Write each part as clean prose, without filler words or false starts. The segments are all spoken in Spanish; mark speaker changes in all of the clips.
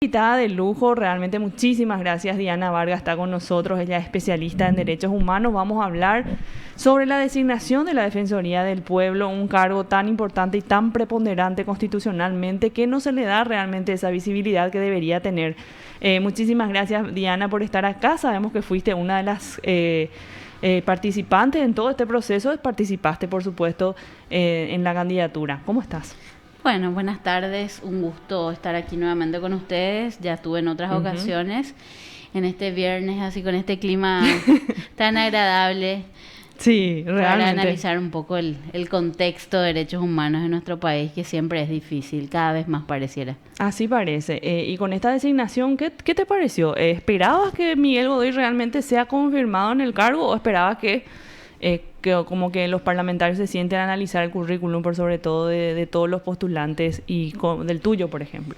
Speaker 1: Invitada de lujo, realmente muchísimas gracias. Diana Vargas está con nosotros, ella es especialista en derechos humanos. Vamos a hablar sobre la designación de la Defensoría del Pueblo, un cargo tan importante y tan preponderante constitucionalmente que no se le da realmente esa visibilidad que debería tener. Muchísimas gracias, Diana, por estar acá. Sabemos que fuiste una de las participantes en todo este proceso. Participaste, por supuesto, en la candidatura. ¿Cómo estás?
Speaker 2: Bueno, buenas tardes, un gusto estar aquí nuevamente con ustedes. Ya estuve en otras ocasiones, en este viernes, así con este clima tan agradable.
Speaker 1: Sí, realmente.
Speaker 2: Para analizar un poco el contexto de derechos humanos en nuestro país, que siempre es difícil, cada vez más pareciera.
Speaker 1: Así parece. Y con esta designación, ¿qué te pareció? ¿Esperabas que Miguel Godoy realmente sea confirmado en el cargo o esperabas que como que los parlamentarios se sienten a analizar el currículum por sobre todo de todos los postulantes y del tuyo, por ejemplo?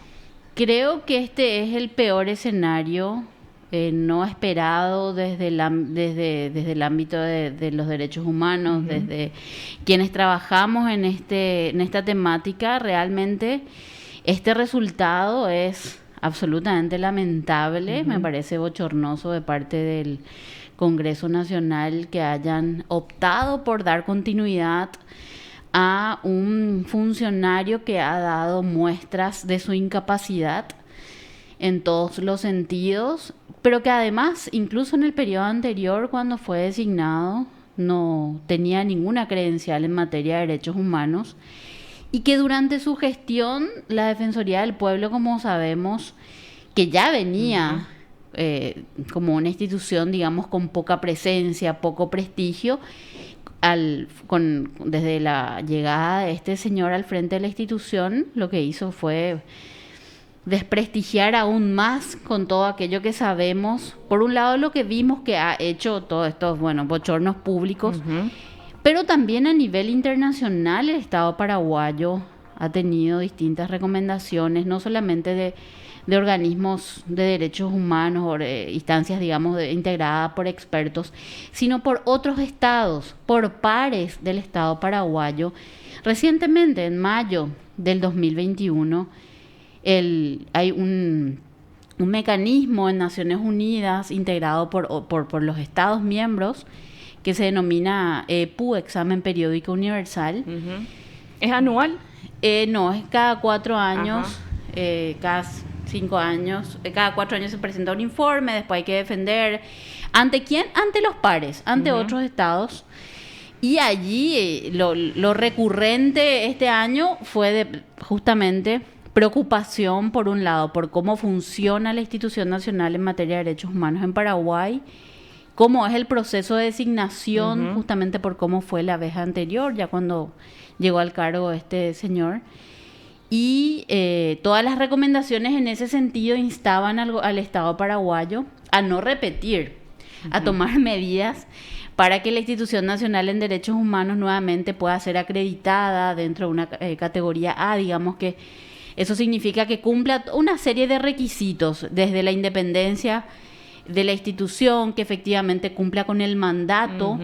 Speaker 2: Creo que este es el peor escenario no esperado desde el ámbito de los derechos humanos, desde quienes trabajamos en esta temática. Realmente este resultado es absolutamente lamentable, me parece bochornoso de parte del Congreso Nacional que hayan optado por dar continuidad a un funcionario que ha dado muestras de su incapacidad en todos los sentidos, pero que además, incluso en el periodo anterior, cuando fue designado, no tenía ninguna credencial en materia de derechos humanos, y que durante su gestión, la Defensoría del Pueblo, como sabemos, que ya venía como una institución, digamos, con poca presencia, poco prestigio, desde la llegada de este señor al frente de la institución, lo que hizo fue desprestigiar aún más con todo aquello que sabemos. Por un lado, lo que vimos que ha hecho todos estos, bochornos públicos, pero también a nivel internacional el Estado paraguayo ha tenido distintas recomendaciones, no solamente de organismos de derechos humanos o instancias, digamos, integradas por expertos, sino por otros estados, por pares del Estado paraguayo. Recientemente, en mayo del 2021, hay un mecanismo en Naciones Unidas integrado por los estados miembros que se denomina EPU, Examen Periódico Universal.
Speaker 1: ¿Es anual?
Speaker 2: No, es cada 4 años, cada 5 años, cada 4 años se presenta un informe, después hay que defender. ¿Ante quién? Ante los pares, ante otros estados. Y allí lo recurrente este año fue justamente preocupación, por un lado, por cómo funciona la institución nacional en materia de derechos humanos en Paraguay, cómo es el proceso de designación, justamente por cómo fue la vez anterior, ya cuando llegó al cargo este señor. Y todas las recomendaciones en ese sentido instaban al Estado paraguayo a no repetir, a tomar medidas para que la Institución Nacional en Derechos Humanos nuevamente pueda ser acreditada dentro de una categoría A. Digamos que eso significa que cumpla una serie de requisitos, desde la independencia de la institución, que efectivamente cumpla con el mandato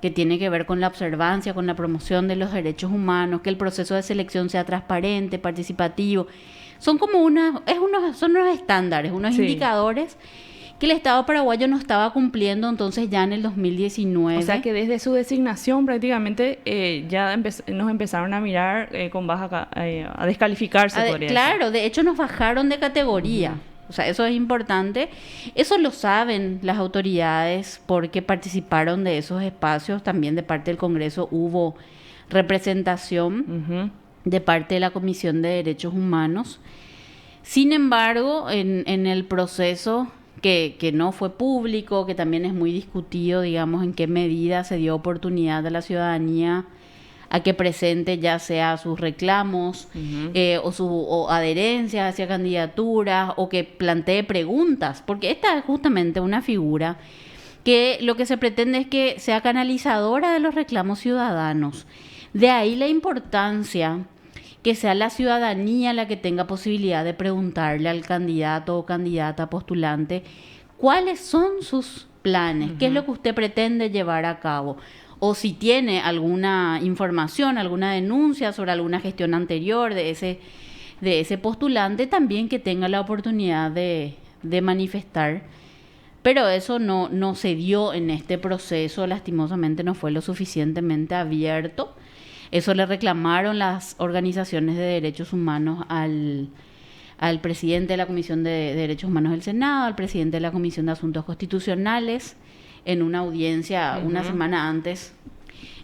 Speaker 2: que tiene que ver con la observancia, con la promoción de los derechos humanos, que el proceso de selección sea transparente, participativo. Son como son unos estándares, unos indicadores que el Estado paraguayo no estaba cumpliendo entonces ya en el 2019.
Speaker 1: O sea que desde su designación prácticamente ya nos empezaron a mirar con baja, a descalificarse.
Speaker 2: Claro, de hecho nos bajaron de categoría. O sea, eso es importante. Eso lo saben las autoridades porque participaron de esos espacios. También de parte del Congreso hubo representación de parte de la Comisión de Derechos Humanos. Sin embargo, en el proceso que no fue público, que también es muy discutido, digamos, en qué medida se dio oportunidad a la ciudadanía a que presente ya sea sus reclamos o adherencia hacia candidaturas, o que plantee preguntas, porque esta es justamente una figura que lo que se pretende es que sea canalizadora de los reclamos ciudadanos. De ahí la importancia que sea la ciudadanía la que tenga posibilidad de preguntarle al candidato o candidata postulante cuáles son sus planes, qué es lo que usted pretende llevar a cabo, o si tiene alguna información, alguna denuncia sobre alguna gestión anterior de ese de ese postulante, también que tenga la oportunidad de manifestar. Pero eso no se dio en este proceso, lastimosamente no fue lo suficientemente abierto. Eso le reclamaron las organizaciones de derechos humanos al presidente de la Comisión de Derechos Humanos del Senado, al presidente de la Comisión de Asuntos Constitucionales, en una audiencia una semana antes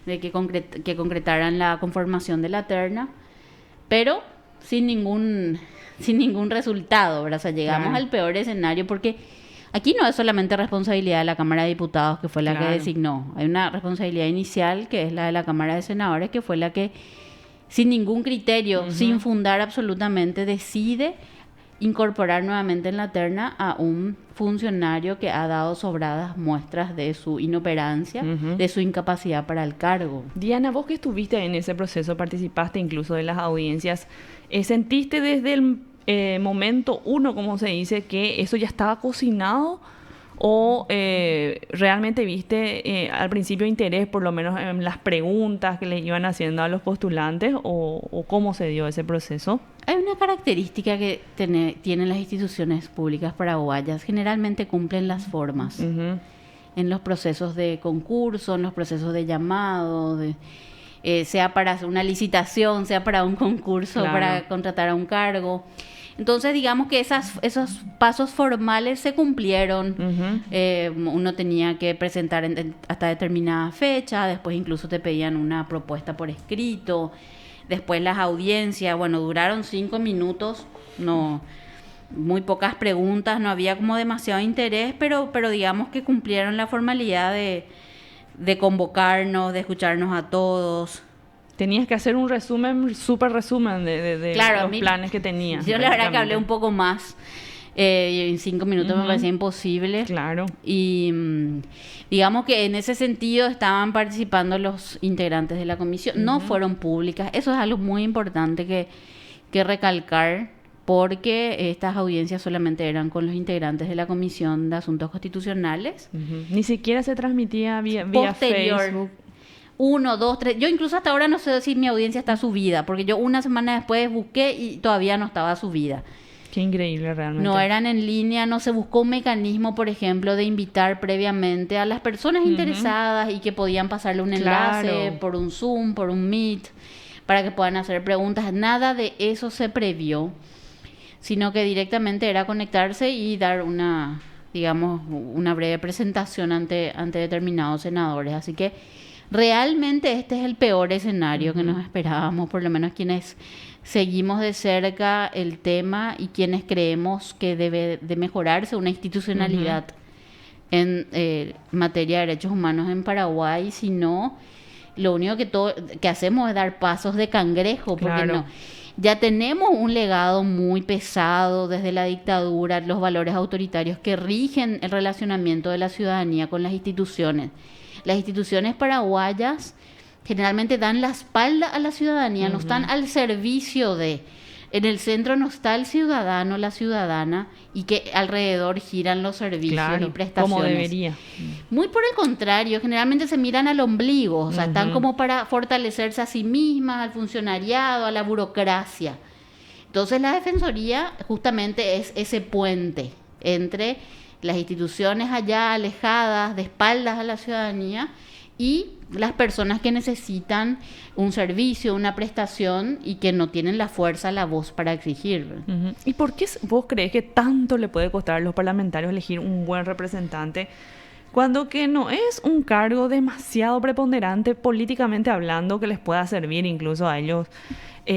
Speaker 2: de que concretaran la conformación de la terna, pero sin ningún resultado, ¿verdad? O sea, llegamos al peor escenario, porque aquí no es solamente responsabilidad de la Cámara de Diputados, que fue la que designó. Hay una responsabilidad inicial, que es la de la Cámara de Senadores, que fue la que, sin ningún criterio, sin fundar absolutamente, decide incorporar nuevamente en la terna a un funcionario que ha dado sobradas muestras de su inoperancia, de su incapacidad para el cargo.
Speaker 1: Diana, vos que estuviste en ese proceso, participaste incluso de las audiencias, ¿sentiste desde el momento uno, como se dice, que eso ya estaba cocinado? ¿O realmente viste al principio interés, por lo menos en las preguntas que le iban haciendo a los postulantes? ¿O cómo se dio ese proceso?
Speaker 2: Hay una característica que tienen las instituciones públicas paraguayas. Generalmente cumplen las formas. En los procesos de concurso, en los procesos de llamado, sea para una licitación, sea para un concurso, para contratar a un cargo. Entonces, digamos que esos pasos formales se cumplieron. Uno tenía que presentar hasta determinada fecha, después incluso te pedían una propuesta por escrito. Después las audiencias, bueno, duraron 5 minutos, muy pocas preguntas, no había como demasiado interés, pero digamos que cumplieron la formalidad de convocarnos, de escucharnos a todos.
Speaker 1: Tenías que hacer un resumen, súper resumen de los planes que tenías.
Speaker 2: Yo la verdad que hablé un poco más. En 5 minutos me parecía imposible.
Speaker 1: Claro.
Speaker 2: Y digamos que en ese sentido estaban participando los integrantes de la comisión. No fueron públicas. Eso es algo muy importante que recalcar, porque estas audiencias solamente eran con los integrantes de la Comisión de Asuntos Constitucionales.
Speaker 1: Ni siquiera se transmitía vía Facebook.
Speaker 2: 1, 2, 3. Yo incluso hasta ahora no sé si mi audiencia está subida, porque yo una semana después busqué y todavía no estaba subida.
Speaker 1: Qué increíble realmente.
Speaker 2: No eran en línea, no se buscó un mecanismo, por ejemplo, de invitar previamente a las personas interesadas y que podían pasarle un enlace por un Zoom, por un Meet, para que puedan hacer preguntas. Nada de eso se previó, sino que directamente era conectarse y dar una breve presentación ante determinados senadores. Así que realmente este es el peor escenario que nos esperábamos, por lo menos quienes seguimos de cerca el tema y quienes creemos que debe de mejorarse una institucionalidad en materia de derechos humanos en Paraguay. Si no, lo único que hacemos es dar pasos de cangrejo, porque ya tenemos un legado muy pesado desde la dictadura, los valores autoritarios que rigen el relacionamiento de la ciudadanía con las instituciones. Las instituciones paraguayas generalmente dan la espalda a la ciudadanía, no están al servicio de. En el centro no está el ciudadano, la ciudadana, y que alrededor giran los servicios y prestaciones.
Speaker 1: Como debería.
Speaker 2: Muy por el contrario, generalmente se miran al ombligo, o sea, están como para fortalecerse a sí mismas, al funcionariado, a la burocracia. Entonces la Defensoría justamente es ese puente entre las instituciones allá alejadas, de espaldas a la ciudadanía, y las personas que necesitan un servicio, una prestación y que no tienen la fuerza, la voz para exigir.
Speaker 1: ¿Y por qué vos crees que tanto le puede costar a los parlamentarios elegir un buen representante cuando que no es un cargo demasiado preponderante políticamente hablando que les pueda servir incluso a ellos?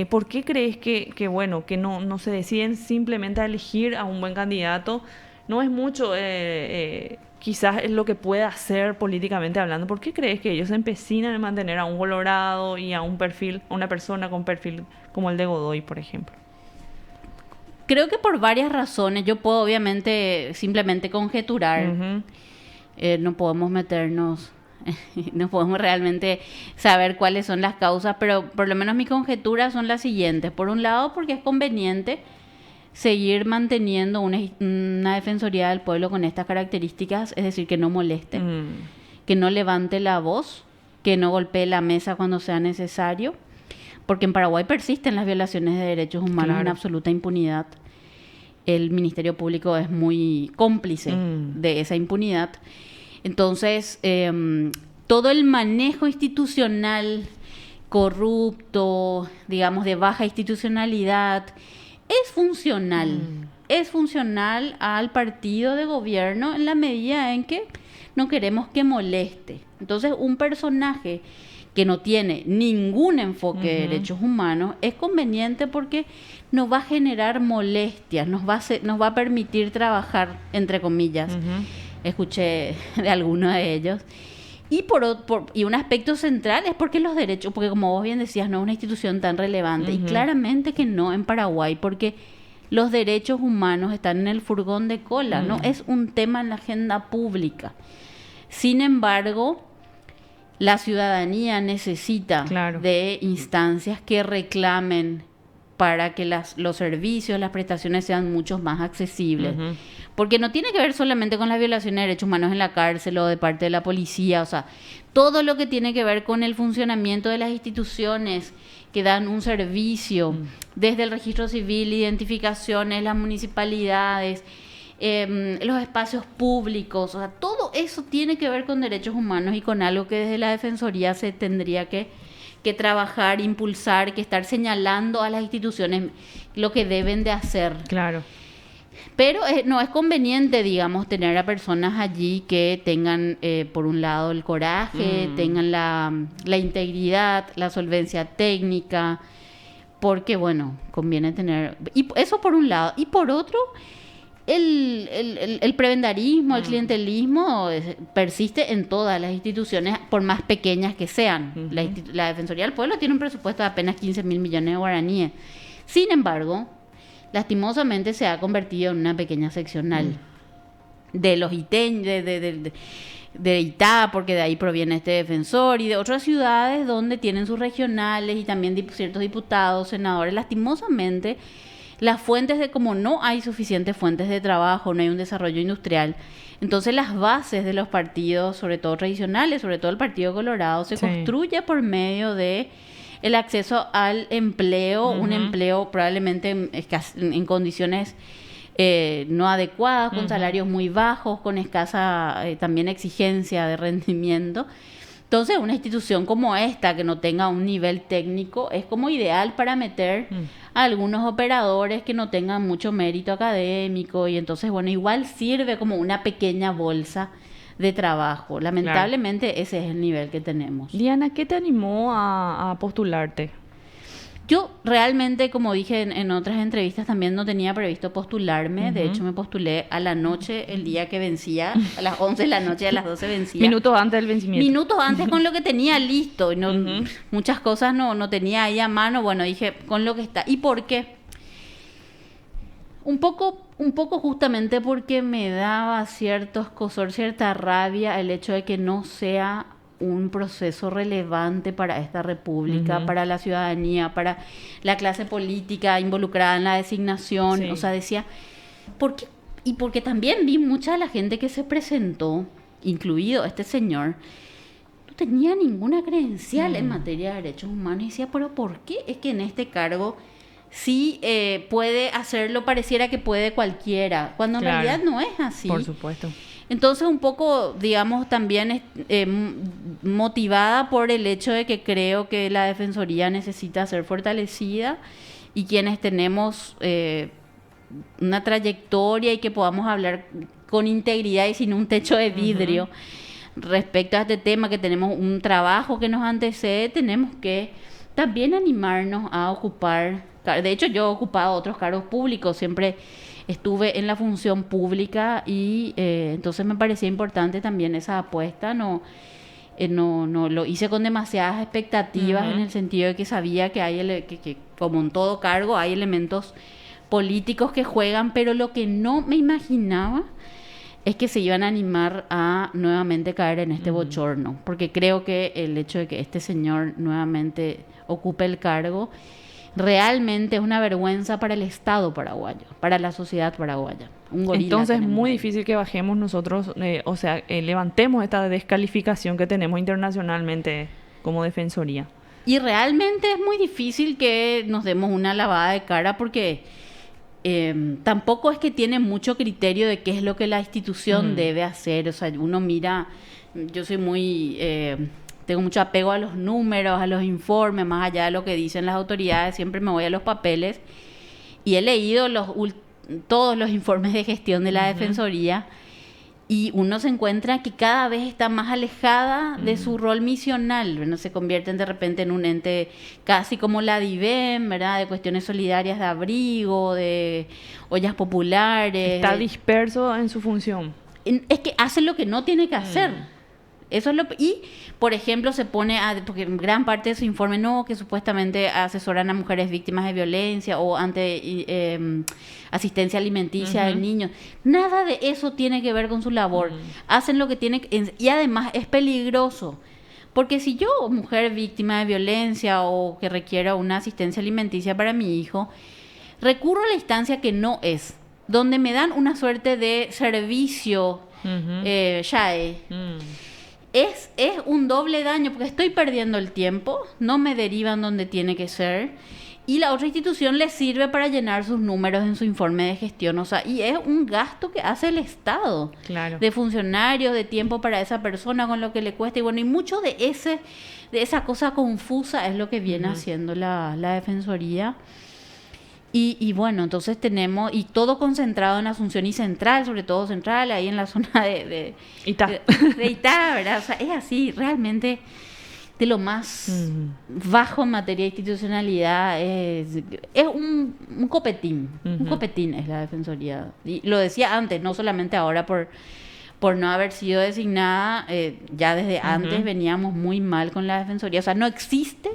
Speaker 1: ¿Por qué crees que no se deciden simplemente a elegir a un buen candidato? No es mucho, quizás es lo que puede hacer políticamente hablando. ¿Por qué crees que ellos se empecinan en mantener a un Colorado y a una persona con perfil como el de Godoy, por ejemplo?
Speaker 2: Creo que por varias razones. Yo puedo obviamente simplemente conjeturar. No podemos meternos, no podemos realmente saber cuáles son las causas, pero por lo menos mis conjeturas son las siguientes. Por un lado, porque es conveniente seguir manteniendo una defensoría del pueblo con estas características, es decir, que no moleste, que no levante la voz, que no golpee la mesa cuando sea necesario. porque en Paraguay persisten las violaciones de derechos humanos en absoluta impunidad. El Ministerio Público es muy cómplice de esa impunidad. Entonces, todo el manejo institucional corrupto, digamos, de baja institucionalidad, es funcional. Es funcional al partido de gobierno en la medida en que no queremos que moleste. Entonces, un personaje que no tiene ningún enfoque de derechos humanos es conveniente porque nos va a generar molestias, nos va a permitir trabajar, entre comillas. Escuché de alguno de ellos. Y un aspecto central es porque los derechos, porque como vos bien decías, no es una institución tan relevante. Y claramente que no en Paraguay, porque los derechos humanos están en el furgón de cola, no es un tema en la agenda pública. Sin embargo, la ciudadanía necesita de instancias que reclamen para que los servicios, las prestaciones sean mucho más accesibles. Porque no tiene que ver solamente con las violaciones de derechos humanos en la cárcel o de parte de la policía, o sea, todo lo que tiene que ver con el funcionamiento de las instituciones que dan un servicio, desde el registro civil, identificaciones, las municipalidades, los espacios públicos, o sea, todo eso tiene que ver con derechos humanos y con algo que desde la Defensoría se tendría que trabajar, impulsar, que estar señalando a las instituciones lo que deben de hacer.
Speaker 1: Claro.
Speaker 2: Pero no es conveniente, digamos, tener a personas allí que tengan, por un lado, el coraje, tengan la integridad, la solvencia técnica, porque, bueno, conviene tener... Y eso por un lado. Y por otro, el prebendarismo, el clientelismo persiste en todas las instituciones, por más pequeñas que sean. La Defensoría del Pueblo tiene un presupuesto de apenas 15.000 millones de guaraníes. Sin embargo, lastimosamente se ha convertido en una pequeña seccional de los ITEN, de Itá, porque de ahí proviene este defensor, y de otras ciudades donde tienen sus regionales y también ciertos diputados, senadores. Lastimosamente, las fuentes como no hay suficientes fuentes de trabajo, no hay un desarrollo industrial, entonces las bases de los partidos, sobre todo tradicionales, sobre todo el Partido Colorado, se construye por medio de el acceso al empleo, un empleo probablemente en condiciones no adecuadas, con salarios muy bajos, con escasa también exigencia de rendimiento. Entonces, una institución como esta, que no tenga un nivel técnico, es como ideal para meter a algunos operadores que no tengan mucho mérito académico, y entonces, bueno, igual sirve como una pequeña bolsa de trabajo. Lamentablemente, ese es el nivel que tenemos.
Speaker 1: Diana, ¿qué te animó a postularte?
Speaker 2: Yo realmente, como dije en otras entrevistas, también no tenía previsto postularme. De hecho, me postulé a la noche, el día que vencía, a las 11 de la noche, a las 12 vencía.
Speaker 1: Minutos antes del vencimiento.
Speaker 2: Minutos antes, con lo que tenía listo. No, muchas cosas no tenía ahí a mano. Bueno, dije, con lo que está. ¿Y por qué? Un poco justamente porque me daba cierto escozor, cierta rabia el hecho de que no sea un proceso relevante para esta república, para la ciudadanía, para la clase política involucrada en la designación. O sea, decía, ¿por qué? Y porque también vi mucha de la gente que se presentó, incluido este señor, no tenía ninguna credencial en materia de derechos humanos. Y decía, ¿pero por qué es que en este cargo sí puede hacerlo, pareciera que puede cualquiera, cuando en realidad no es así?
Speaker 1: Por supuesto.
Speaker 2: Entonces, un poco, digamos, también motivada por el hecho de que creo que la Defensoría necesita ser fortalecida, y quienes tenemos una trayectoria y que podamos hablar con integridad y sin un techo de vidrio respecto a este tema, que tenemos un trabajo que nos antecede, tenemos que también animarnos a ocupar. De hecho, yo he ocupado otros cargos públicos, siempre estuve en la función pública, y entonces me parecía importante también esa apuesta. No lo hice con demasiadas expectativas, en el sentido de que sabía que hay que como en todo cargo hay elementos políticos que juegan, pero lo que no me imaginaba es que se iban a animar a nuevamente caer en este bochorno, porque creo que el hecho de que este señor nuevamente ocupe el cargo realmente es una vergüenza para el Estado paraguayo, para la sociedad paraguaya. Un gorila.
Speaker 1: Entonces es muy difícil que bajemos nosotros, levantemos esta descalificación que tenemos internacionalmente como Defensoría.
Speaker 2: Y realmente es muy difícil que nos demos una lavada de cara porque tampoco es que tiene mucho criterio de qué es lo que la institución debe hacer. O sea, uno mira, yo soy muy... tengo mucho apego a los números, a los informes, más allá de lo que dicen las autoridades, siempre me voy a los papeles y he leído todos los informes de gestión de la Defensoría y uno se encuentra que cada vez está más alejada de su rol misional, ¿no? Se convierten de repente en un ente casi como la DIVEM, ¿verdad? De cuestiones solidarias de abrigo, de ollas populares.
Speaker 1: Está disperso en su función.
Speaker 2: Es que hace lo que no tiene que hacer. Eso es y, por ejemplo, se pone porque gran parte de su informe que supuestamente asesoran a mujeres víctimas de violencia o ante asistencia alimenticia de niños. Nada de eso tiene que ver con su labor. Hacen lo que tienen y además es peligroso. Porque si yo, mujer víctima de violencia o que requiera una asistencia alimenticia para mi hijo, recurro a la instancia que no es, donde me dan una suerte de servicio SHAE. Es un doble daño porque estoy perdiendo el tiempo, no me derivan donde tiene que ser y la otra institución le sirve para llenar sus números en su informe de gestión, o sea, y es un gasto que hace el Estado,
Speaker 1: claro,
Speaker 2: de funcionarios, de tiempo para esa persona con lo que le cuesta y bueno, y mucho de esa cosa confusa es lo que viene haciendo la Defensoría. Y bueno, entonces tenemos, y todo concentrado en Asunción y Central, sobre todo Central, ahí en la zona de
Speaker 1: Itá,
Speaker 2: ¿verdad? O sea, es así, realmente de lo más bajo en materia de institucionalidad, es un copetín, un copetín es la Defensoría. Y lo decía antes, no solamente ahora por no haber sido designada, ya desde antes veníamos muy mal con la Defensoría, o sea, no existe.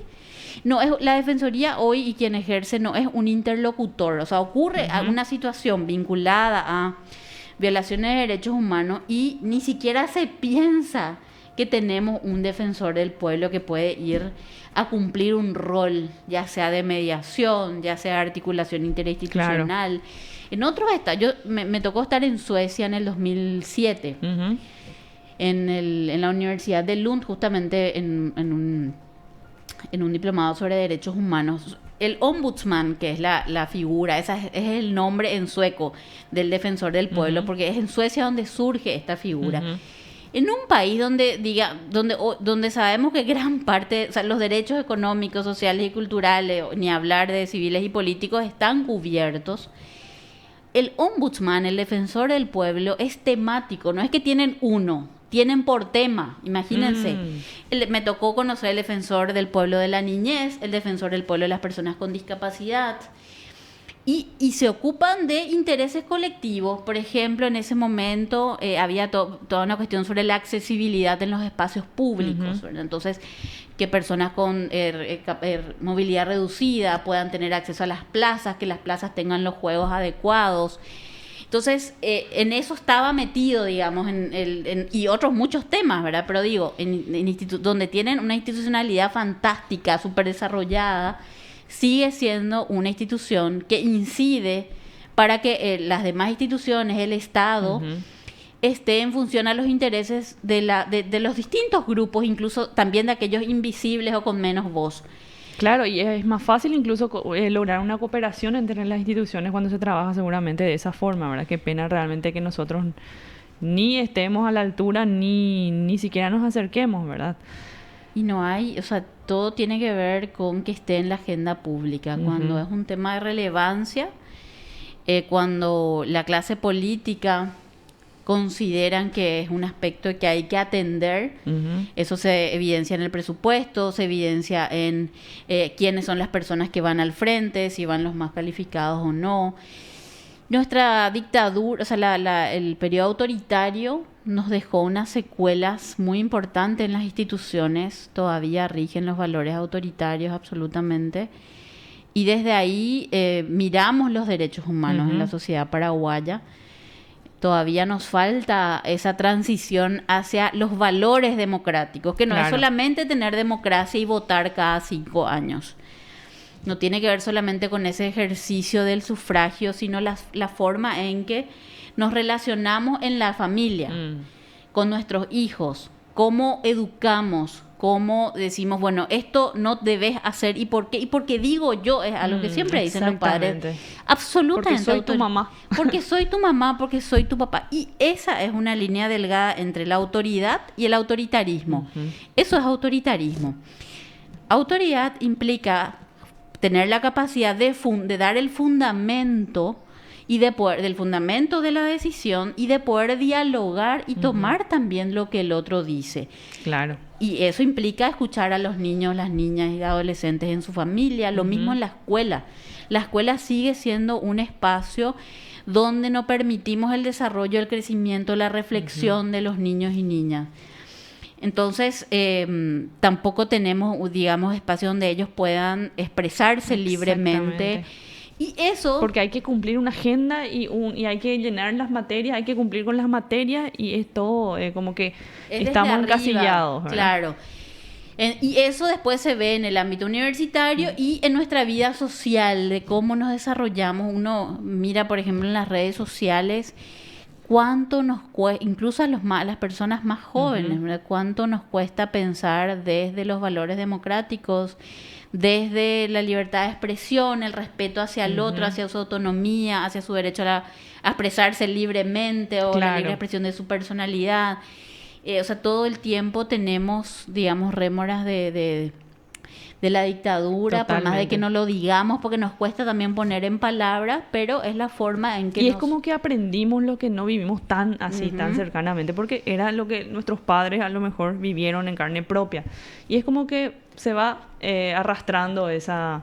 Speaker 2: No es la Defensoría hoy y quien ejerce no es un interlocutor, o sea, ocurre alguna situación vinculada a violaciones de derechos humanos y ni siquiera se piensa que tenemos un defensor del pueblo que puede ir a cumplir un rol, ya sea de mediación, ya sea de articulación interinstitucional. Claro. En otros estados, me tocó estar en Suecia en el 2007, en la Universidad de Lund, justamente en un diplomado sobre derechos humanos. El ombudsman, que es la figura, es el nombre en sueco del defensor del pueblo, porque es en Suecia donde surge esta figura. En un país donde sabemos que gran parte, o sea, los derechos económicos, sociales y culturales, ni hablar de civiles y políticos, están cubiertos, el ombudsman, el defensor del pueblo, es temático, no es que tienen uno, tienen por tema, imagínense. Me tocó conocer el defensor del pueblo de la niñez, el defensor del pueblo de las personas con discapacidad, y se ocupan de intereses colectivos. Por ejemplo, en ese momento había toda una cuestión sobre la accesibilidad en los espacios públicos, ¿verdad? Entonces, que personas con movilidad reducida puedan tener acceso a las plazas, que las plazas tengan los juegos adecuados. Entonces, en eso estaba metido, digamos, y otros muchos temas, ¿verdad? Pero digo, donde tienen una institucionalidad fantástica, súper desarrollada, sigue siendo una institución que incide para que las demás instituciones, el Estado, esté en función a los intereses de los distintos grupos, incluso también de aquellos invisibles o con menos voz.
Speaker 1: Claro, y es más fácil incluso lograr una cooperación entre las instituciones cuando se trabaja seguramente de esa forma, ¿verdad? Qué pena realmente que nosotros ni estemos a la altura ni siquiera nos acerquemos, ¿verdad?
Speaker 2: Y no hay, o sea, todo tiene que ver con que esté en la agenda pública. Cuando es un tema de relevancia, cuando la clase política consideran que es un aspecto que hay que atender, eso se evidencia en el presupuesto, se evidencia en quiénes son las personas que van al frente, si van los más calificados o no. Nuestra dictadura, o sea, el periodo autoritario nos dejó unas secuelas muy importantes en las instituciones, todavía rigen los valores autoritarios absolutamente, y desde ahí miramos los derechos humanos en la sociedad paraguaya. Todavía nos falta esa transición hacia los valores democráticos, que no es solamente tener democracia y votar cada 5 años. No tiene que ver solamente con ese ejercicio del sufragio, sino la forma en que nos relacionamos en la familia, con nuestros hijos, cómo educamos, cómo decimos, bueno, esto no debes hacer, ¿y por qué? Y porque digo yo, es algo que siempre dicen los padres. Absolutamente.
Speaker 1: Porque soy tu mamá.
Speaker 2: Porque soy tu mamá, porque soy tu papá. Y esa es una línea delgada entre la autoridad y el autoritarismo. Eso es autoritarismo. Autoridad implica tener la capacidad de dar el fundamento y del fundamento de la decisión y de poder dialogar y tomar también lo que el otro dice.
Speaker 1: Claro.
Speaker 2: Y eso implica escuchar a los niños, las niñas y adolescentes en su familia. Lo mismo en la escuela. La escuela sigue siendo un espacio donde no permitimos el desarrollo, el crecimiento, la reflexión de los niños y niñas. Entonces, tampoco tenemos, digamos, espacios donde ellos puedan expresarse libremente. Y eso...
Speaker 1: Porque hay que cumplir una agenda y hay que llenar las materias, hay que cumplir con las materias y es todo como que estamos encasillados, ¿verdad?
Speaker 2: Claro. Y eso después se ve en el ámbito universitario y en nuestra vida social, de cómo nos desarrollamos. Uno mira, por ejemplo, en las redes sociales, cuánto nos cuesta, incluso a las personas más jóvenes, ¿verdad? Cuánto nos cuesta pensar desde los valores democráticos, desde la libertad de expresión, el respeto hacia el otro, hacia su autonomía, hacia su derecho a expresarse libremente o la libre expresión de su personalidad. O sea, todo el tiempo tenemos, digamos, rémoras de la dictadura. Totalmente. Por más de que no lo digamos, porque nos cuesta también poner en palabras, pero es la forma en que
Speaker 1: Y es como que aprendimos lo que no vivimos tan así, tan cercanamente, porque era lo que nuestros padres a lo mejor vivieron en carne propia. Y es como que se va arrastrando esa...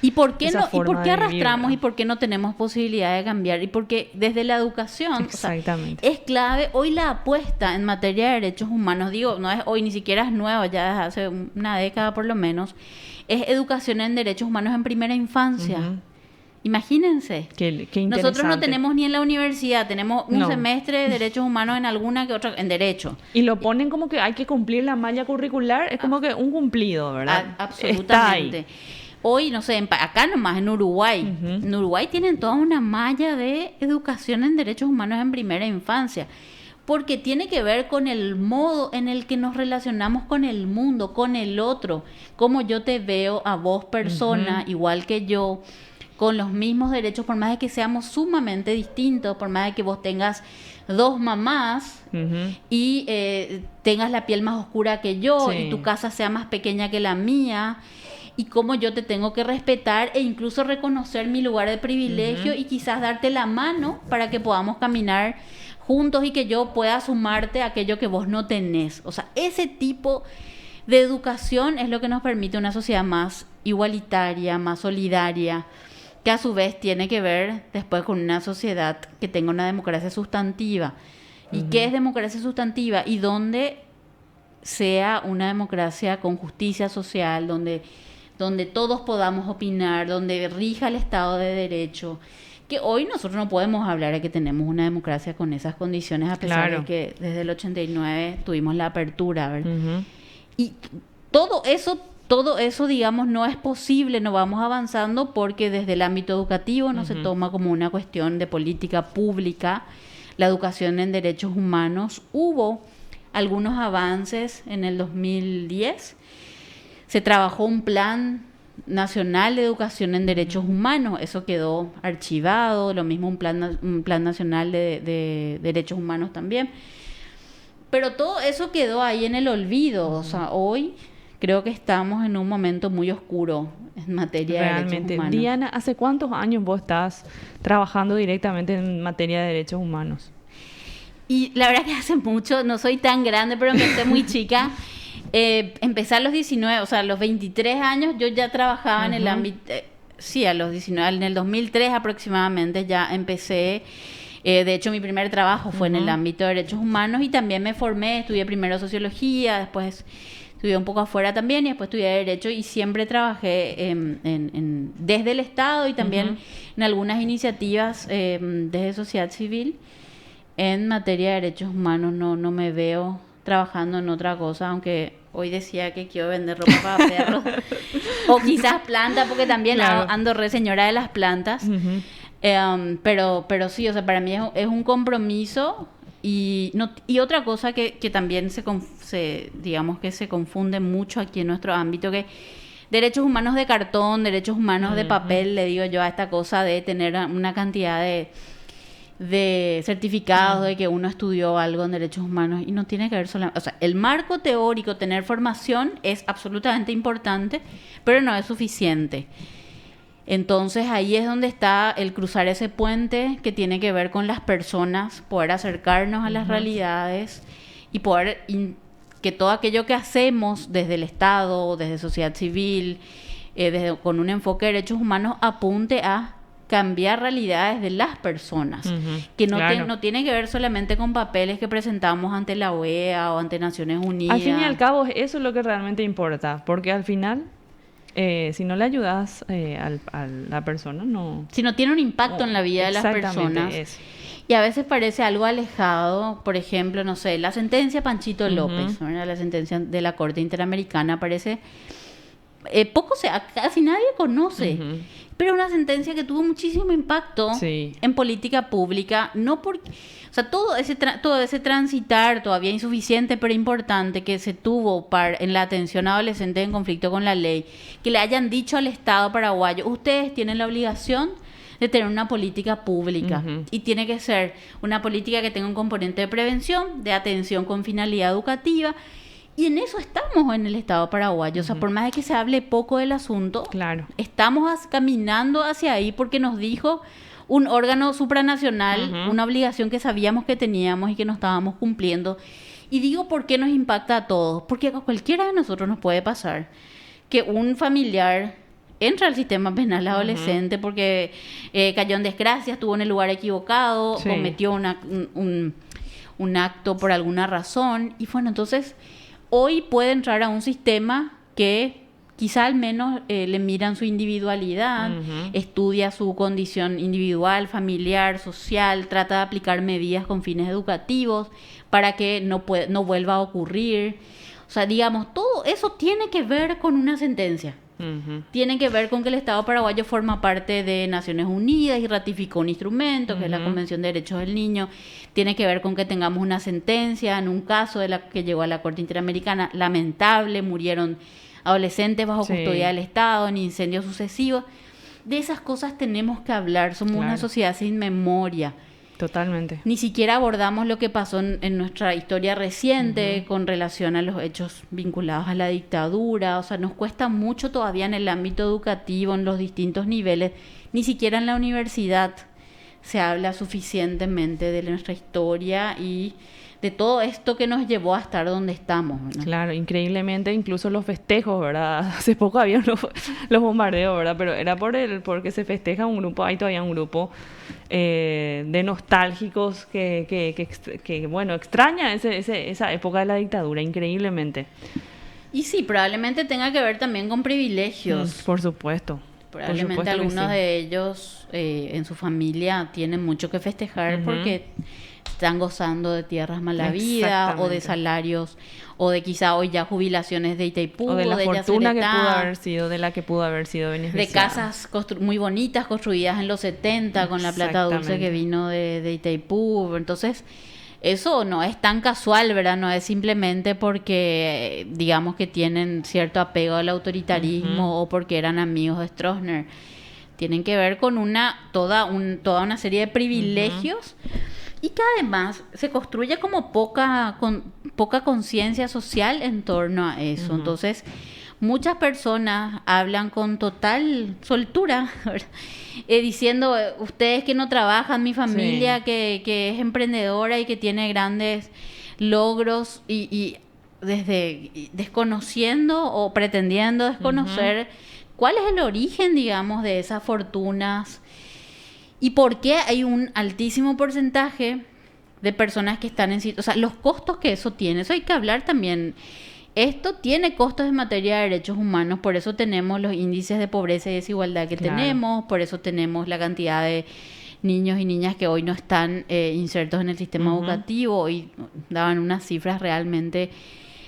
Speaker 2: ¿Y por qué arrastramos y por qué no tenemos posibilidad de cambiar? Y porque desde la educación,
Speaker 1: exactamente,
Speaker 2: es clave. Hoy la apuesta en materia de derechos humanos, digo, no es hoy, ni siquiera es nueva, ya desde hace una década por lo menos, es educación en derechos humanos en primera infancia. Imagínense.
Speaker 1: Qué interesante.
Speaker 2: Nosotros no tenemos ni en la universidad, tenemos un semestre de derechos humanos en alguna que otra, en derecho.
Speaker 1: Y lo ponen como que hay que cumplir la malla curricular, es como que un cumplido, ¿verdad?
Speaker 2: Absolutamente.
Speaker 1: Está ahí.
Speaker 2: Hoy, no sé, acá nomás en Uruguay. En Uruguay tienen toda una malla de educación en derechos humanos en primera infancia. Porque tiene que ver con el modo en el que nos relacionamos con el mundo, con el otro. Cómo yo te veo a vos, persona, igual que yo, con los mismos derechos, por más de que seamos sumamente distintos, por más de que vos tengas 2 mamás y tengas la piel más oscura que yo y tu casa sea más pequeña que la mía. Y cómo yo te tengo que respetar e incluso reconocer mi lugar de privilegio y quizás darte la mano para que podamos caminar juntos y que yo pueda sumarte a aquello que vos no tenés. O sea, ese tipo de educación es lo que nos permite una sociedad más igualitaria, más solidaria, que a su vez tiene que ver después con una sociedad que tenga una democracia sustantiva. ¿Y qué es democracia sustantiva? Y donde sea una democracia con justicia social, donde todos podamos opinar, donde rija el Estado de Derecho, que hoy nosotros no podemos hablar de que tenemos una democracia con esas condiciones, a pesar de que desde el 89 tuvimos la apertura, ¿verdad? Y todo eso, digamos, no es posible, no vamos avanzando porque desde el ámbito educativo no se toma como una cuestión de política pública la educación en derechos humanos. Hubo algunos avances en el 2010. Se trabajó un plan nacional de educación en derechos humanos, eso quedó archivado, lo mismo un plan nacional de derechos humanos también. Pero todo eso quedó ahí en el olvido. O sea, hoy creo que estamos en un momento muy oscuro en materia de derechos humanos.
Speaker 1: Diana, ¿hace cuántos años vos estás trabajando directamente en materia de derechos humanos?
Speaker 2: Y la verdad que hace mucho, no soy tan grande, pero empecé muy chica. Empecé a los 19, o sea, a los 23 años yo ya trabajaba en el ámbito, a los 19, en el 2003 aproximadamente ya empecé. De hecho, mi primer trabajo fue en el ámbito de derechos humanos y también me formé, estudié primero sociología, después estudié un poco afuera también y después estudié derecho y siempre trabajé desde el Estado y también en algunas iniciativas desde sociedad civil en materia de derechos humanos. No me veo trabajando en otra cosa, aunque hoy decía que quiero vender ropa para perros o quizás plantas, porque también ando re señora de las plantas. Pero sí, o sea, para mí es un compromiso Y otra cosa que también digamos que se confunde mucho aquí en nuestro ámbito, que derechos humanos de cartón, derechos humanos de papel, le digo yo a esta cosa de tener una cantidad de certificados de que uno estudió algo en derechos humanos, y no tiene que ver solamente, o sea, el marco teórico, tener formación es absolutamente importante, pero no es suficiente. Entonces ahí es donde está el cruzar ese puente que tiene que ver con las personas, poder acercarnos a las realidades y poder que todo aquello que hacemos desde el Estado, desde sociedad civil, con un enfoque de derechos humanos, apunte a cambiar realidades de las personas, que no tiene que ver solamente con papeles que presentamos ante la OEA o ante Naciones Unidas.
Speaker 1: Al fin y al cabo, eso es lo que realmente importa, porque al final, si no le ayudas a la persona, no...
Speaker 2: Si no tiene un impacto en la vida de las personas. Eso. Y a veces parece algo alejado, por ejemplo, no sé, la sentencia Panchito López, ¿verdad? La sentencia de la Corte Interamericana parece... casi nadie conoce, pero una sentencia que tuvo muchísimo impacto en política pública, no porque, o sea, todo ese transitar todavía insuficiente pero importante que se tuvo en la atención a adolescentes en conflicto con la ley, que le hayan dicho al Estado paraguayo, ustedes tienen la obligación de tener una política pública, y tiene que ser una política que tenga un componente de prevención, de atención con finalidad educativa. Y en eso estamos en el Estado paraguayo. O sea, por más de que se hable poco del asunto, estamos caminando hacia ahí porque nos dijo un órgano supranacional, una obligación que sabíamos que teníamos y que no estábamos cumpliendo. Y digo, ¿por qué nos impacta a todos? Porque a cualquiera de nosotros nos puede pasar que un familiar entra al sistema penal adolescente porque cayó en desgracia, estuvo en el lugar equivocado, cometió un acto por alguna razón. Y bueno, entonces... hoy puede entrar a un sistema que quizá al menos le miran su individualidad, estudia su condición individual, familiar, social, trata de aplicar medidas con fines educativos para que no vuelva a ocurrir. O sea, digamos, todo eso tiene que ver con una sentencia. Tiene que ver con que el Estado paraguayo forma parte de Naciones Unidas y ratificó un instrumento, que es la Convención de Derechos del Niño. Tiene que ver con que tengamos una sentencia en un caso que llegó a la Corte Interamericana lamentable, murieron adolescentes bajo custodia del Estado en incendios sucesivos. De esas cosas tenemos que hablar. Somos una sociedad sin memoria.
Speaker 1: Totalmente.
Speaker 2: Ni siquiera abordamos lo que pasó en nuestra historia reciente con relación a los hechos vinculados a la dictadura. O sea, nos cuesta mucho todavía en el ámbito educativo, en los distintos niveles. Ni siquiera en la universidad se habla suficientemente de nuestra historia y de todo esto que nos llevó a estar donde estamos, ¿no?
Speaker 1: Claro, increíblemente, incluso los festejos, ¿verdad? Hace poco había los bombardeos, ¿verdad? Pero era porque se festeja un grupo, hay todavía un grupo de nostálgicos que bueno, extraña esa época de la dictadura, increíblemente.
Speaker 2: Y sí, probablemente tenga que ver también con privilegios.
Speaker 1: Por supuesto.
Speaker 2: Probablemente algunos de ellos en su familia tienen mucho que festejar porque están gozando de tierras malavidas o de salarios o de quizá hoy ya jubilaciones de Itaipú
Speaker 1: o de la fortuna que pudo haber sido, de la que pudo haber sido beneficiada.
Speaker 2: De casas muy bonitas construidas en los 70 con la plata dulce que vino de Itaipú. Entonces eso no es tan casual, ¿verdad? No es simplemente porque digamos que tienen cierto apego al autoritarismo o porque eran amigos de Stroessner. Tienen que ver con toda una serie de privilegios y que además se construye como poca conciencia social en torno a eso. Entonces, muchas personas hablan con total soltura, ¿verdad? Diciendo, ustedes que no trabajan, mi familia que es emprendedora y que tiene grandes logros y desde desconociendo o pretendiendo desconocer cuál es el origen, digamos, de esas fortunas y por qué hay un altísimo porcentaje de personas que están o sea, los costos que eso tiene. Eso hay que hablar también. Esto tiene costos en materia de derechos humanos, por eso tenemos los índices de pobreza y desigualdad que tenemos, por eso tenemos la cantidad de niños y niñas que hoy no están insertos en el sistema educativo. Hoy daban unas cifras realmente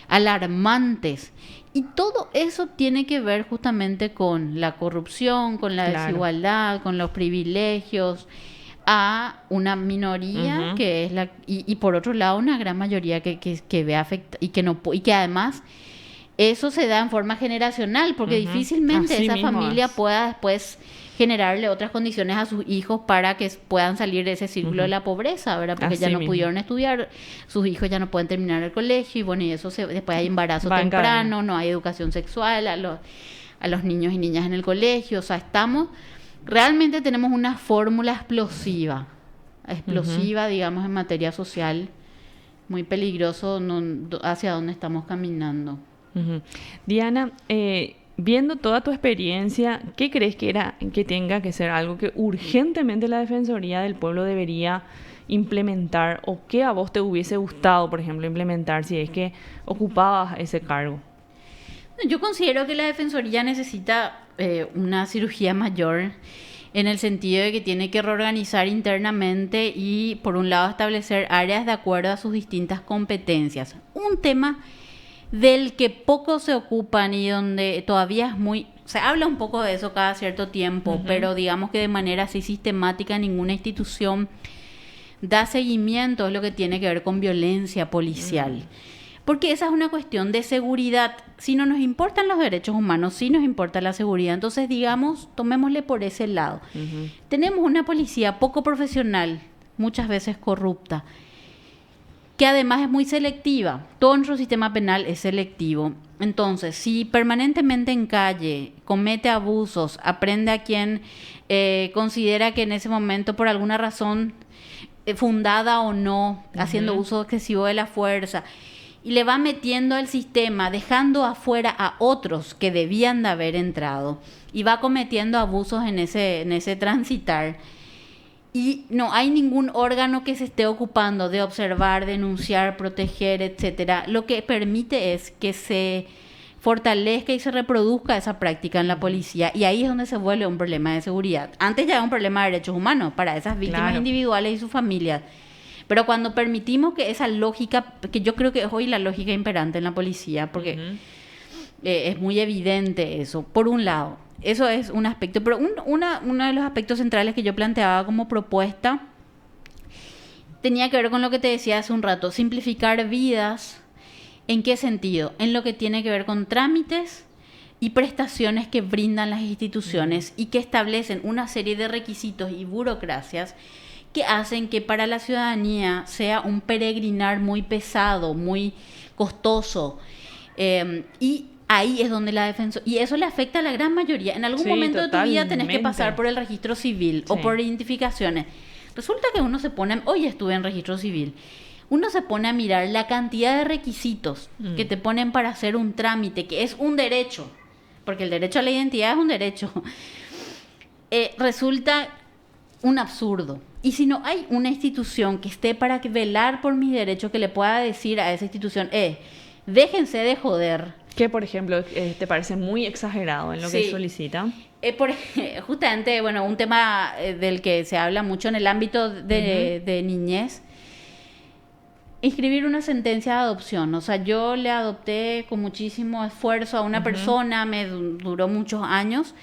Speaker 2: alarmantes. Y todo eso tiene que ver justamente con la corrupción, con la desigualdad, con los privilegios. a una minoría que es y por otro lado una gran mayoría que ve afecta y que no y que además eso se da en forma generacional, porque difícilmente
Speaker 1: Así
Speaker 2: esa
Speaker 1: mismo
Speaker 2: familia pueda después generarle otras condiciones a sus hijos para que puedan salir de ese círculo de la pobreza, ¿verdad? Porque
Speaker 1: Así
Speaker 2: ya no
Speaker 1: mismo.
Speaker 2: pudieron estudiar, sus hijos ya no pueden terminar el colegio y bueno, y eso después hay embarazo
Speaker 1: Va en
Speaker 2: temprano,
Speaker 1: cadena.
Speaker 2: no hay educación sexual a los niños y niñas en el colegio, o sea, realmente tenemos una fórmula explosiva, digamos, en materia social, muy peligroso hacia dónde estamos caminando.
Speaker 1: Diana, viendo toda tu experiencia, ¿qué crees que tenga que ser algo que urgentemente la Defensoría del Pueblo debería implementar o que a vos te hubiese gustado, por ejemplo, implementar si es que ocupabas ese cargo?
Speaker 2: Yo considero que la Defensoría necesita una cirugía mayor en el sentido de que tiene que reorganizar internamente y, por un lado, establecer áreas de acuerdo a sus distintas competencias. Un tema del que poco se ocupan y donde todavía se habla un poco de eso cada cierto tiempo, pero digamos que de manera así sistemática ninguna institución da seguimiento a lo que tiene que ver con violencia policial. Porque esa es una cuestión de seguridad. Si no nos importan los derechos humanos, sí nos importa la seguridad. Entonces, digamos, tomémosle por ese lado. Tenemos una policía poco profesional, muchas veces corrupta, que además es muy selectiva. Todo nuestro sistema penal es selectivo. Entonces, si permanentemente en calle comete abusos, aprende a quien considera que en ese momento, por alguna razón, fundada o no, haciendo uso excesivo de la fuerza, y le va metiendo al sistema, dejando afuera a otros que debían de haber entrado, y va cometiendo abusos en ese transitar, y no hay ningún órgano que se esté ocupando de observar, denunciar, proteger, etcétera, lo que permite es que se fortalezca y se reproduzca esa práctica en la policía, y ahí es donde se vuelve un problema de seguridad. Antes ya era un problema de derechos humanos para esas víctimas individuales y sus familias, pero cuando permitimos que esa lógica, que yo creo que es hoy la lógica imperante en la policía, porque es muy evidente eso, por un lado, eso es un aspecto, pero uno de los aspectos centrales que yo planteaba como propuesta tenía que ver con lo que te decía hace un rato, simplificar vidas. ¿En qué sentido? En lo que tiene que ver con trámites y prestaciones que brindan las instituciones y que establecen una serie de requisitos y burocracias que hacen que para la ciudadanía sea un peregrinar muy pesado, muy costoso. Y ahí es donde la defensa... Y eso le afecta a la gran mayoría. En algún momento de tu vida tenés que pasar por el registro civil o por identificaciones. Resulta que uno se pone... Hoy estuve en registro civil. Uno se pone a mirar la cantidad de requisitos que te ponen para hacer un trámite, que es un derecho, porque el derecho a la identidad es un derecho. Resulta un absurdo. Y si no hay una institución que esté para velar por mis derechos, que le pueda decir a esa institución, déjense de joder.
Speaker 1: ¿Qué, por ejemplo, te parece muy exagerado en lo que solicita?
Speaker 2: Justamente, bueno, un tema del que se habla mucho en el ámbito de niñez, inscribir una sentencia de adopción. O sea, yo le adopté con muchísimo esfuerzo a una persona, me duró muchos años,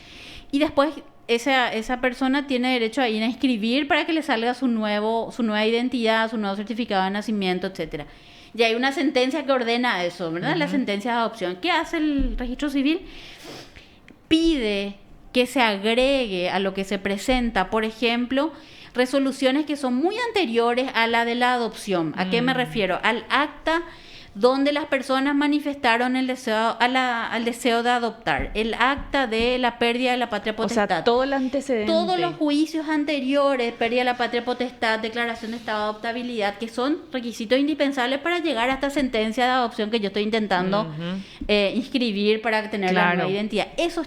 Speaker 2: y después esa persona tiene derecho a ir a inscribir para que le salga su nueva identidad, su nuevo certificado de nacimiento, etcétera. Y hay una sentencia que ordena eso, ¿verdad? La sentencia de adopción. ¿Qué hace el registro civil? Pide que se agregue a lo que se presenta, por ejemplo, resoluciones que son muy anteriores a la de la adopción. ¿A qué me refiero? Al acta donde las personas manifestaron el deseo, al deseo de adoptar, el acta de la pérdida de la patria potestad.
Speaker 1: O sea, todo el antecedente.
Speaker 2: Todos los juicios anteriores, pérdida de la patria potestad, declaración de estado de adoptabilidad, que son requisitos indispensables para llegar a esta sentencia de adopción que yo estoy intentando inscribir para tener la nueva identidad. Eso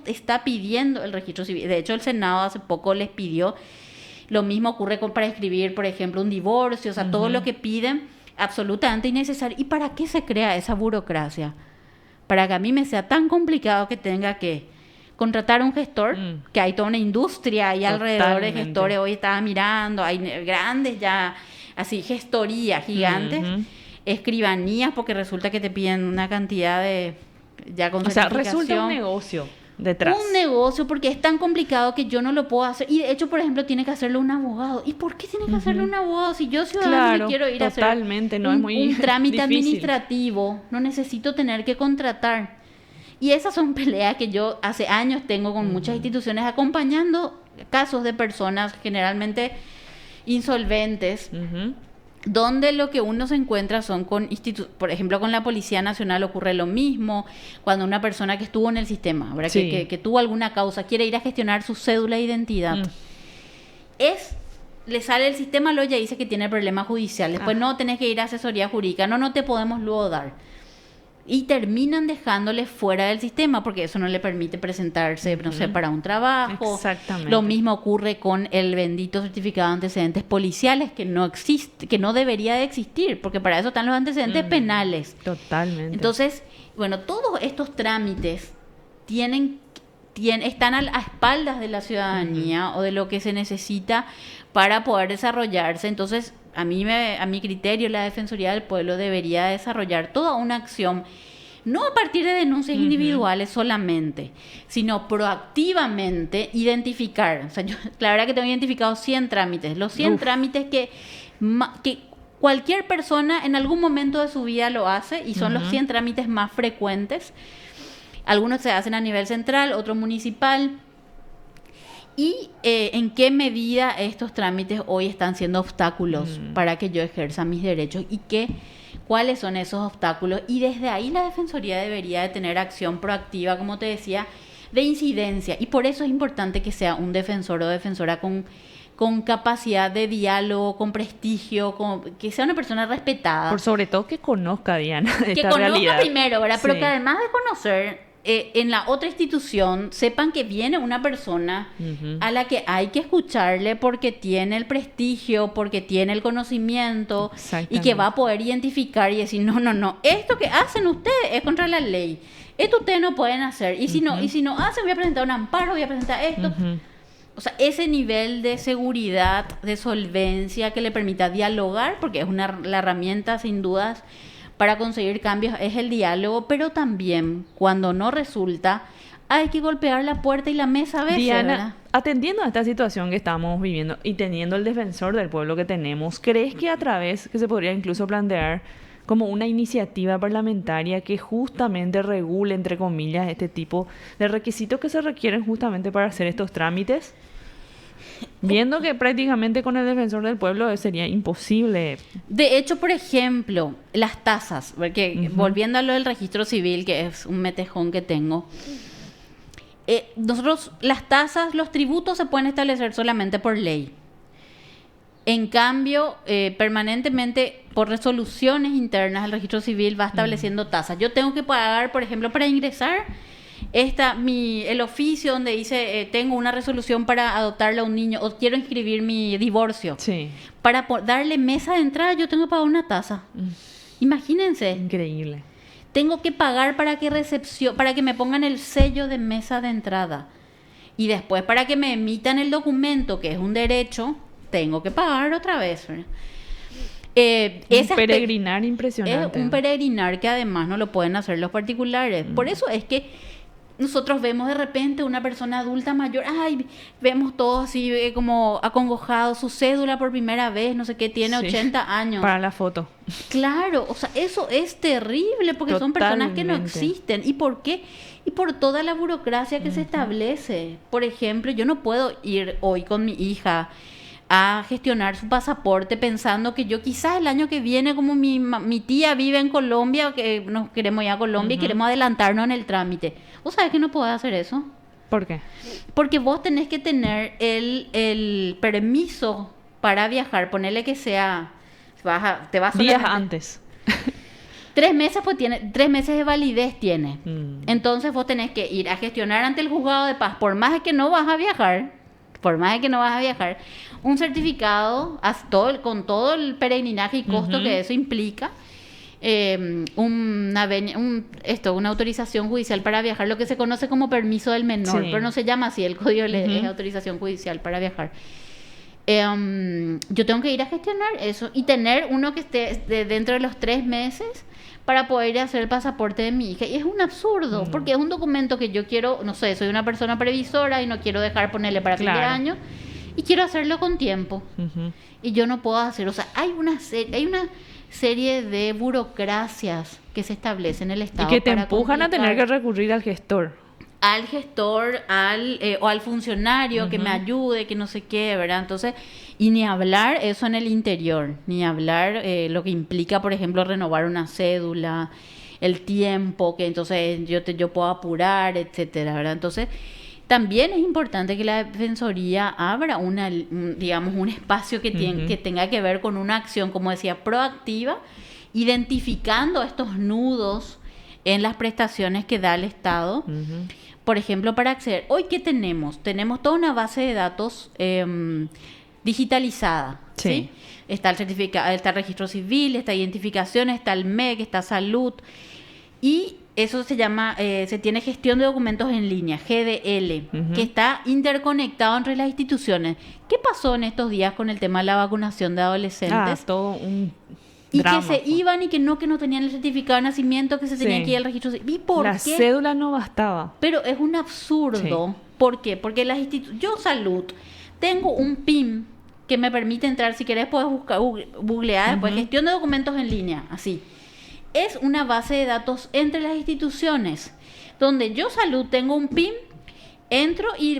Speaker 2: está pidiendo el registro civil. De hecho, el Senado hace poco les pidió. Lo mismo ocurre para escribir, por ejemplo, un divorcio, o sea, todo lo que piden, absolutamente innecesario. ¿Y para qué se crea esa burocracia? Para que a mí me sea tan complicado que tenga que contratar un gestor, que hay toda una industria ahí alrededor de gestores. Hoy estaba mirando, hay grandes ya, así, gestorías gigantes, escribanías, porque resulta que te piden una cantidad de... ya con
Speaker 1: o sea, resulta un negocio. detrás.
Speaker 2: Un negocio, porque es tan complicado que yo no lo puedo hacer. Y de hecho, por ejemplo, tiene que hacerlo un abogado. ¿Y por qué tiene que hacerlo un abogado? Si yo ciudadano me quiero ir a hacer
Speaker 1: no es muy
Speaker 2: un trámite
Speaker 1: difícil.
Speaker 2: administrativo, no necesito tener que contratar. Y esas son peleas que yo hace años tengo con muchas instituciones acompañando casos de personas generalmente insolventes, donde lo que uno se encuentra son con por ejemplo, con la Policía Nacional ocurre lo mismo, cuando una persona que estuvo en el sistema, ¿verdad?
Speaker 1: Sí.
Speaker 2: Que tuvo alguna causa, quiere ir a gestionar su cédula de identidad, le sale el sistema, luego ya dice que tiene problema judicial, después no, tenés que ir a asesoría jurídica, no te podemos luego dar. Y terminan dejándole fuera del sistema porque eso no le permite presentarse, no sé, para un trabajo.
Speaker 1: Exactamente.
Speaker 2: Lo mismo ocurre con el bendito certificado de antecedentes policiales que no existe, que no debería de existir, porque para eso están los antecedentes penales.
Speaker 1: Totalmente.
Speaker 2: Entonces, bueno, todos estos trámites están a espaldas de la ciudadanía o de lo que se necesita para poder desarrollarse. Entonces, a mi criterio, la Defensoría del Pueblo debería desarrollar toda una acción, no a partir de denuncias individuales solamente, sino proactivamente identificar. O sea, yo la verdad que tengo identificado 100 trámites, los 100 trámites que cualquier persona en algún momento de su vida lo hace y son los 100 trámites más frecuentes. Algunos se hacen a nivel central, otros municipal. Y en qué medida estos trámites hoy están siendo obstáculos para que yo ejerza mis derechos y cuáles son esos obstáculos. Y desde ahí la Defensoría debería de tener acción proactiva, como te decía, de incidencia. Y por eso es importante que sea un defensor o defensora con capacidad de diálogo, con prestigio, que sea una persona respetada.
Speaker 1: Por sobre todo que conozca, Diana, esta
Speaker 2: que conozca
Speaker 1: realidad.
Speaker 2: Primero, ¿verdad? Pero
Speaker 1: Sí.
Speaker 2: que además de conocer, en la otra institución sepan que viene una persona a la que hay que escucharle porque tiene el prestigio, porque tiene el conocimiento y que va a poder identificar y decir, no, esto que hacen ustedes es contra la ley, esto ustedes no pueden hacer, y si no hacen, voy a presentar un amparo, voy a presentar esto. O sea, ese nivel de seguridad, de solvencia que le permita dialogar, porque es la herramienta sin dudas para conseguir cambios, es el diálogo, pero también cuando no resulta, hay que golpear la puerta y la mesa a veces,
Speaker 1: Diana,
Speaker 2: ¿verdad?
Speaker 1: atendiendo a esta situación que estamos viviendo y teniendo el defensor del pueblo que tenemos, ¿crees que que se podría incluso plantear como una iniciativa parlamentaria que justamente regule, entre comillas, este tipo de requisitos que se requieren justamente para hacer estos trámites? Viendo que prácticamente con el defensor del pueblo sería imposible.
Speaker 2: De hecho, por ejemplo, las tasas, porque volviendo a lo del registro civil, que es un metejón que tengo, nosotros las tasas, los tributos se pueden establecer solamente por ley. En cambio, permanentemente por resoluciones internas el registro civil va estableciendo tasas. Yo tengo que pagar, por ejemplo, para ingresar el oficio donde dice tengo una resolución para adoptarle a un niño o quiero inscribir mi divorcio.
Speaker 1: Sí.
Speaker 2: Para darle mesa de entrada yo tengo que pagar una tasa. Imagínense.
Speaker 1: Increíble.
Speaker 2: Tengo que pagar para que me pongan el sello de mesa de entrada. Y después para que me emitan el documento, que es un derecho, tengo que pagar otra vez.
Speaker 1: Un peregrinar impresionante.
Speaker 2: Es un peregrinar que además no lo pueden hacer los particulares. Por eso es que nosotros vemos de repente una persona adulta mayor, vemos todos así como acongojados, su cédula por primera vez, no sé qué, tiene 80 años.
Speaker 1: Para la foto.
Speaker 2: Claro, o sea, eso es terrible porque son personas que no existen. ¿Y por qué? Y por toda la burocracia que se establece. Por ejemplo, yo no puedo ir hoy con mi hija a gestionar su pasaporte pensando que yo quizás el año que viene, como mi tía vive en Colombia, que nos queremos ir a Colombia y queremos adelantarnos en el trámite. ¿Vos sabés que no podés hacer eso?
Speaker 1: ¿Por qué?
Speaker 2: Porque vos tenés que tener el permiso para viajar. Ponele que sea... te vas
Speaker 1: días antes.
Speaker 2: 3 meses, pues 3 meses de validez tiene. Entonces vos tenés que ir a gestionar ante el juzgado de paz, por más de que no vas a viajar, un certificado con todo el peregrinaje y costo que eso implica, una autorización judicial para viajar, lo que se conoce como permiso del menor, pero no se llama así, el código es autorización judicial para viajar. yo tengo que ir a gestionar eso y tener uno que esté dentro de los 3 meses para poder ir a hacer el pasaporte de mi hija. Y es un absurdo, porque es un documento que yo quiero, no sé, soy una persona previsora y no quiero dejar ponerle para fin de año y quiero hacerlo con tiempo. Y yo no puedo hacer, o sea, hay una serie de burocracias que se establecen en el Estado.
Speaker 1: Y que te empujan a tener que recurrir al gestor.
Speaker 2: Al gestor, o al funcionario que me ayude, que no sé qué, ¿verdad? Entonces, y ni hablar eso en el interior, ni hablar lo que implica, por ejemplo, renovar una cédula, el tiempo, que entonces yo puedo apurar, etcétera, ¿verdad? Entonces, también es importante que la Defensoría abra digamos, un espacio que tenga que ver con una acción, como decía, proactiva, identificando estos nudos en las prestaciones que da el Estado. Por ejemplo, para acceder, hoy ¿qué tenemos? Tenemos toda una base de datos digitalizada. ¿Sí? Está el certificado, está el registro civil, está identificación, está el MEC, está salud. Y eso se llama, se tiene gestión de documentos en línea, GDL, que está interconectado entre las instituciones. ¿Qué pasó en estos días con el tema de la vacunación de adolescentes?
Speaker 1: Todo un
Speaker 2: y
Speaker 1: drama,
Speaker 2: que se iban y que no tenían el certificado de nacimiento, que se tenían que ir al registro civil. ¿Y por
Speaker 1: la
Speaker 2: qué?
Speaker 1: cédula no bastaba.
Speaker 2: Pero es un absurdo. ¿Por qué? Porque yo salud, tengo un PIN que me permite entrar, si querés puedes buscar, googlear, después gestión de documentos en línea, así. Es una base de datos entre las instituciones, donde yo salud tengo un PIN, entro y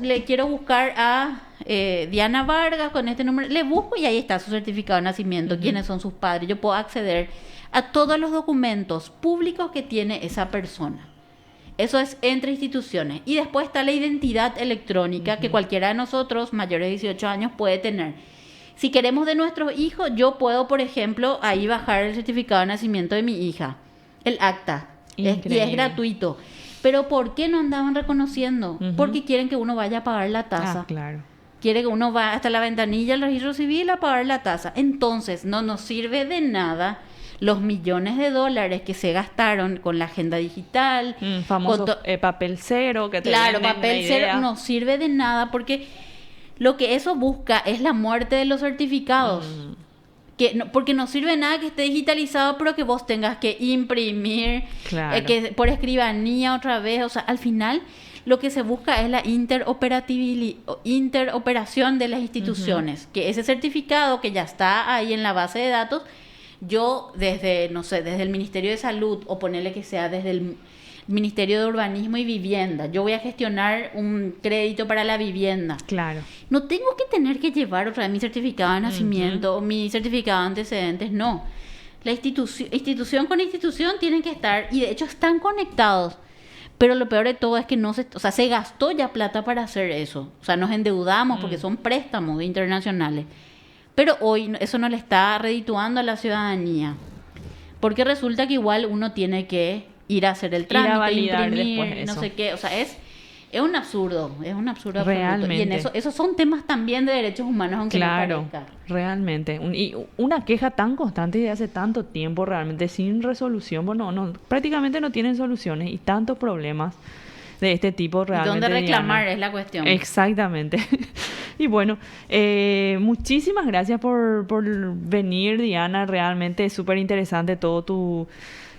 Speaker 2: le quiero buscar a Diana Vargas con este número, le busco y ahí está su certificado de nacimiento, quiénes son sus padres, yo puedo acceder a todos los documentos públicos que tiene esa persona. Eso es entre instituciones. Y después está la identidad electrónica que cualquiera de nosotros mayores de 18 años puede tener. Si queremos de nuestros hijos, yo puedo, por ejemplo, ahí bajar el certificado de nacimiento de mi hija, el acta, y es gratuito. Pero ¿por qué no andaban reconociendo? Porque quieren que uno vaya a pagar la tasa.
Speaker 1: Claro.
Speaker 2: Quiere que uno vaya hasta la ventanilla del registro civil a pagar la tasa. Entonces, no nos sirve de nada los millones de dólares que se gastaron con la agenda digital.
Speaker 1: Famoso papel cero. Que te
Speaker 2: claro, papel cero no sirve de nada porque lo que eso busca es la muerte de los certificados. Porque no sirve de nada que esté digitalizado, pero que vos tengas que imprimir, que por escribanía otra vez. O sea, al final lo que se busca es la interoperación de las instituciones. Que ese certificado que ya está ahí en la base de datos, yo desde el Ministerio de Salud, o ponerle que sea desde el Ministerio de Urbanismo y Vivienda, yo voy a gestionar un crédito para la vivienda.
Speaker 1: Claro.
Speaker 2: No tengo que tener que llevar otra vez mi certificado de nacimiento o mi certificado de antecedentes, no. La institución con institución tienen que estar, y de hecho están conectados. Pero lo peor de todo es que se gastó ya plata para hacer eso. O sea, nos endeudamos porque son préstamos internacionales. Pero hoy eso no le está redituando a la ciudadanía. Porque resulta que igual uno tiene que ir a hacer el trámite, imprimir, no sé qué. O sea, es un absurdo,
Speaker 1: Realmente.
Speaker 2: Absoluto. Y en esos son temas también de derechos humanos, aunque no parezca.
Speaker 1: Realmente. Y una queja tan constante y de hace tanto tiempo, realmente sin resolución. Bueno, prácticamente no tienen soluciones y tantos problemas de este tipo realmente.
Speaker 2: ¿Dónde reclamar es la cuestión?
Speaker 1: Exactamente. Y bueno, muchísimas gracias por venir, Diana. Realmente es súper interesante todo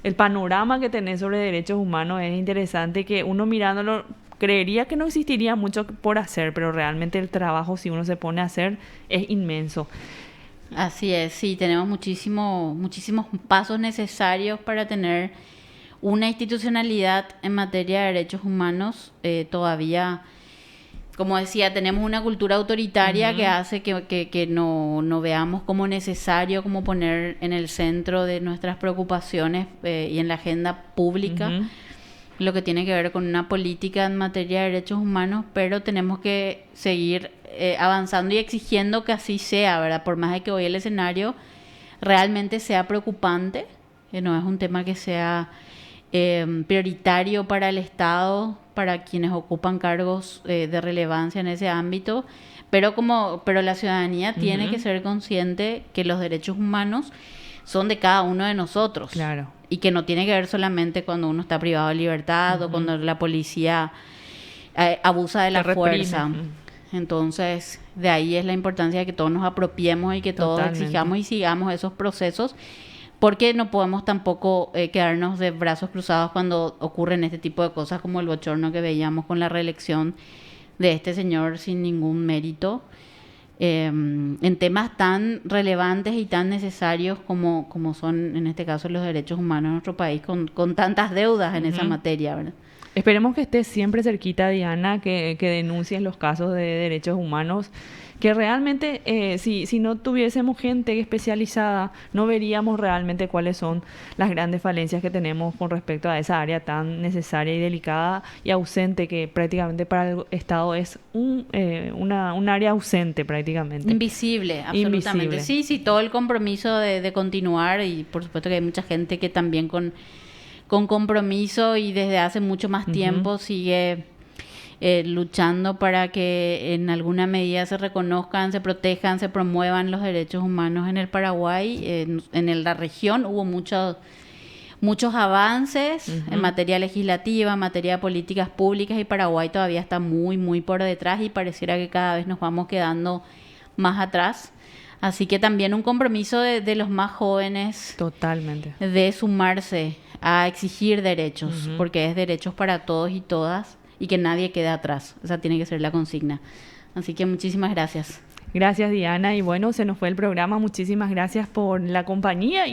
Speaker 1: el panorama que tenés sobre derechos humanos. Es interesante que uno mirándolo creería que no existiría mucho por hacer, pero realmente el trabajo, si uno se pone a hacer, es inmenso.
Speaker 2: Así es, sí, tenemos muchísimos pasos necesarios para tener una institucionalidad en materia de derechos humanos. Todavía, como decía, tenemos una cultura autoritaria que hace que no veamos como necesario, como poner en el centro de nuestras preocupaciones y en la agenda pública lo que tiene que ver con una política en materia de derechos humanos, pero tenemos que seguir avanzando y exigiendo que así sea, ¿verdad? Por más de que hoy el escenario realmente sea preocupante, que no es un tema que sea prioritario para el Estado, para quienes ocupan cargos de relevancia en ese ámbito, pero la ciudadanía tiene que ser consciente que los derechos humanos son de cada uno de nosotros.
Speaker 1: Claro.
Speaker 2: Y que no tiene que ver solamente cuando uno está privado de libertad o cuando la policía abusa de la fuerza. Entonces, de ahí es la importancia de que todos nos apropiemos y que todos
Speaker 1: Totalmente.
Speaker 2: exijamos y sigamos esos procesos, porque no podemos tampoco quedarnos de brazos cruzados cuando ocurren este tipo de cosas como el bochorno que veíamos con la reelección de este señor sin ningún mérito, en temas tan relevantes y tan necesarios como son en este caso los derechos humanos en nuestro país, con tantas deudas en esa materia, ¿verdad?
Speaker 1: Esperemos que estés siempre cerquita, Diana, que denuncies los casos de derechos humanos, que realmente si no tuviésemos gente especializada, no veríamos realmente cuáles son las grandes falencias que tenemos con respecto a esa área tan necesaria y delicada y ausente, que prácticamente para el Estado es un área ausente prácticamente.
Speaker 2: Invisible, absolutamente.
Speaker 1: Invisible.
Speaker 2: Sí, todo el compromiso de continuar, y por supuesto que hay mucha gente que también con compromiso y desde hace mucho más tiempo sigue luchando para que en alguna medida se reconozcan, se protejan, se promuevan los derechos humanos en el Paraguay. En la región hubo muchos avances en materia legislativa, en materia de políticas públicas, y Paraguay todavía está muy, muy por detrás y pareciera que cada vez nos vamos quedando más atrás. Así que también un compromiso de los más jóvenes.
Speaker 1: Totalmente.
Speaker 2: De sumarse a exigir derechos, porque es derechos para todos y todas, y que nadie quede atrás. Esa tiene que ser la consigna. Así que muchísimas gracias.
Speaker 1: Gracias, Diana. Y bueno, se nos fue el programa. Muchísimas gracias por la compañía.